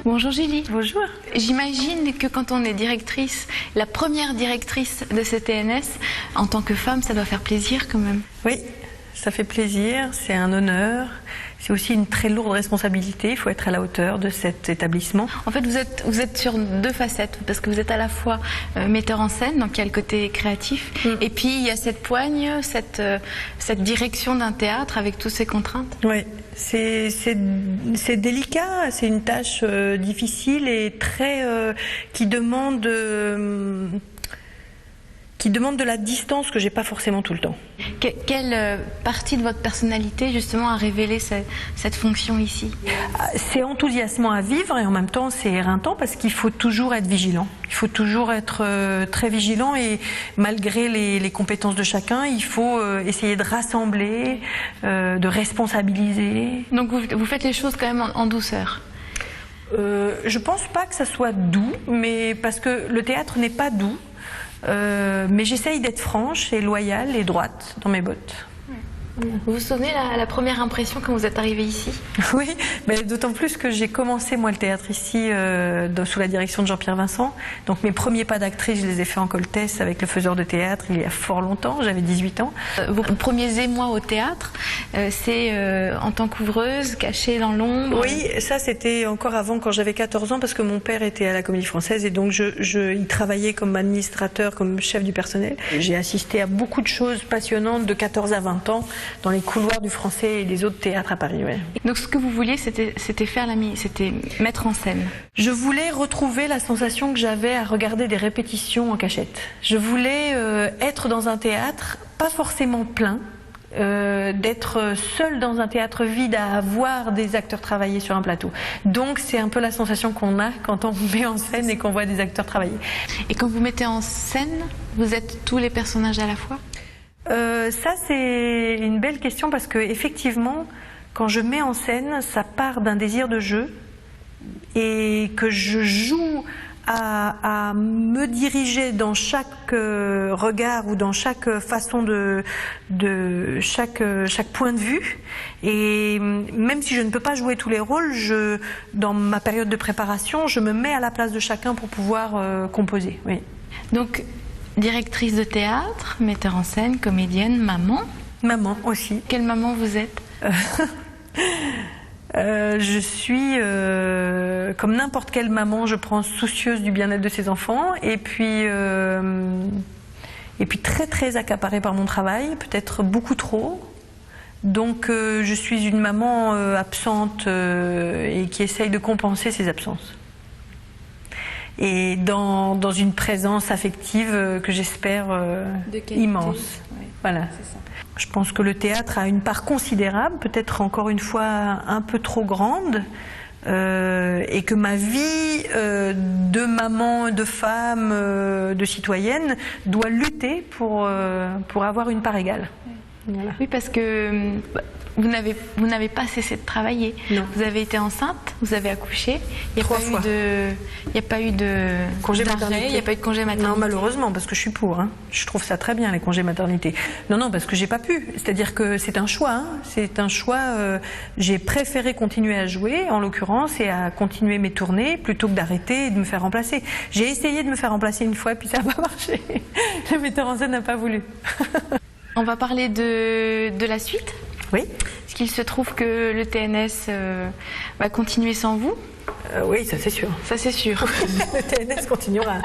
Bonjour Julie. Bonjour. J'imagine que quand on est directrice, la première directrice de ce TNS, en tant que femme, ça doit faire plaisir quand même. Oui, ça fait plaisir, c'est un honneur. C'est aussi une très lourde responsabilité, il faut être à la hauteur de cet établissement. En fait, vous êtes sur deux facettes, parce que vous êtes à la fois metteur en scène, donc il y a le côté créatif, et puis il y a cette poigne, cette direction d'un théâtre avec toutes ces contraintes. Oui, c'est délicat, c'est une tâche difficile et très qui demande de la distance que j'ai pas forcément tout le temps. Quelle partie de votre personnalité justement a révélé cette fonction ici? C'est enthousiasmant à vivre et en même temps c'est éreintant parce qu'il faut toujours être vigilant. Il faut toujours être très vigilant et malgré les compétences de chacun, il faut essayer de rassembler, de responsabiliser. Donc vous faites les choses quand même en douceur? Je pense pas que ça soit doux, mais parce que le théâtre n'est pas doux. Mais j'essaye d'être franche et loyale et droite dans mes bottes. Vous vous souvenez la première impression quand vous êtes arrivée ici? Oui, mais d'autant plus que j'ai commencé moi le théâtre ici sous la direction de Jean-Pierre Vincent. Donc mes premiers pas d'actrice, je les ai faits en Coltès avec le faiseur de théâtre il y a fort longtemps, j'avais 18 ans. Vos premiers émois au théâtre, c'est en tant qu'ouvreuse, cachée dans l'ombre? Oui, ça c'était encore avant quand j'avais 14 ans parce que mon père était à la Comédie Française et donc il travaillait comme administrateur, comme chef du personnel. J'ai assisté à beaucoup de choses passionnantes de 14 à 20 ans dans les couloirs du Français et des autres théâtres à Paris. Ouais. Donc ce que vous vouliez, c'était c'était mettre en scène. Je voulais retrouver la sensation que j'avais à regarder des répétitions en cachette. Je voulais être dans un théâtre, pas forcément plein, d'être seule dans un théâtre vide à voir des acteurs travailler sur un plateau. Donc c'est un peu la sensation qu'on a quand on met en scène et qu'on voit des acteurs travailler. Et quand vous mettez en scène, vous êtes tous les personnages à la fois? Ça c'est une belle question parce que effectivement quand je mets en scène ça part d'un désir de jeu et que je joue à me diriger dans chaque regard ou dans chaque façon de chaque point de vue et même si je ne peux pas jouer tous les rôles, dans ma période de préparation je me mets à la place de chacun pour pouvoir composer. Oui. Donc directrice de théâtre, metteur en scène, comédienne, maman. Maman aussi. Quelle maman vous êtes? Je suis, comme n'importe quelle maman, je pense, soucieuse du bien-être de ses enfants et puis très très accaparée par mon travail, peut-être beaucoup trop. Donc je suis une maman absente et qui essaye de compenser ses absences. Et dans une présence affective que j'espère immense. Oui, voilà. Ça. Je pense que le théâtre a une part considérable, peut-être encore une fois un peu trop grande, et que ma vie de maman, de femme, de citoyenne doit lutter pour avoir une part égale. Voilà. Oui, parce que vous n'avez pas cessé de travailler. Non. Vous avez été enceinte, vous avez accouché. Il n'y a pas eu de congé maternité. Il n'y a pas eu de congé maternité. Non, malheureusement, parce que je suis pour. Hein. Je trouve ça très bien, les congés maternité. Non, parce que j'ai pas pu. C'est-à-dire que c'est un choix. Hein. C'est un choix. J'ai préféré continuer à jouer, en l'occurrence, et à continuer mes tournées, plutôt que d'arrêter et de me faire remplacer. J'ai essayé de me faire remplacer une fois, puis ça n'a pas marché. Le metteur en scène n'a pas voulu. On va parler de la suite. Oui. Est-ce qu'il se trouve que le TNS va continuer sans vous? Oui, ça c'est sûr. Ça c'est sûr. Le TNS continuera.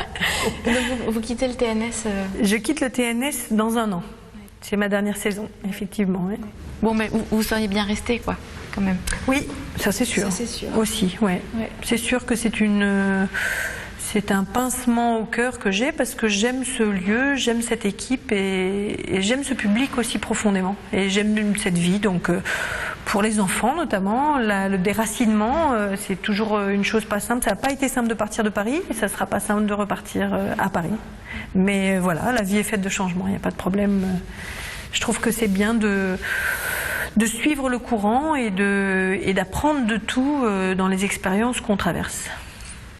Donc vous quittez le TNS Je quitte le TNS dans un an. C'est ma dernière saison, effectivement. Oui. Bon, mais vous seriez bien resté, quoi, quand même. Oui, ça c'est sûr. Ça c'est sûr. Aussi, ouais. C'est sûr que c'est un pincement au cœur que j'ai parce que j'aime ce lieu, j'aime cette équipe et j'aime ce public aussi profondément. Et j'aime cette vie, donc pour les enfants notamment, le déracinement, c'est toujours une chose pas simple. Ça n'a pas été simple de partir de Paris et ça ne sera pas simple de repartir à Paris. Mais voilà, la vie est faite de changements, il n'y a pas de problème. Je trouve que c'est bien de suivre le courant et d'apprendre de tout dans les expériences qu'on traverse.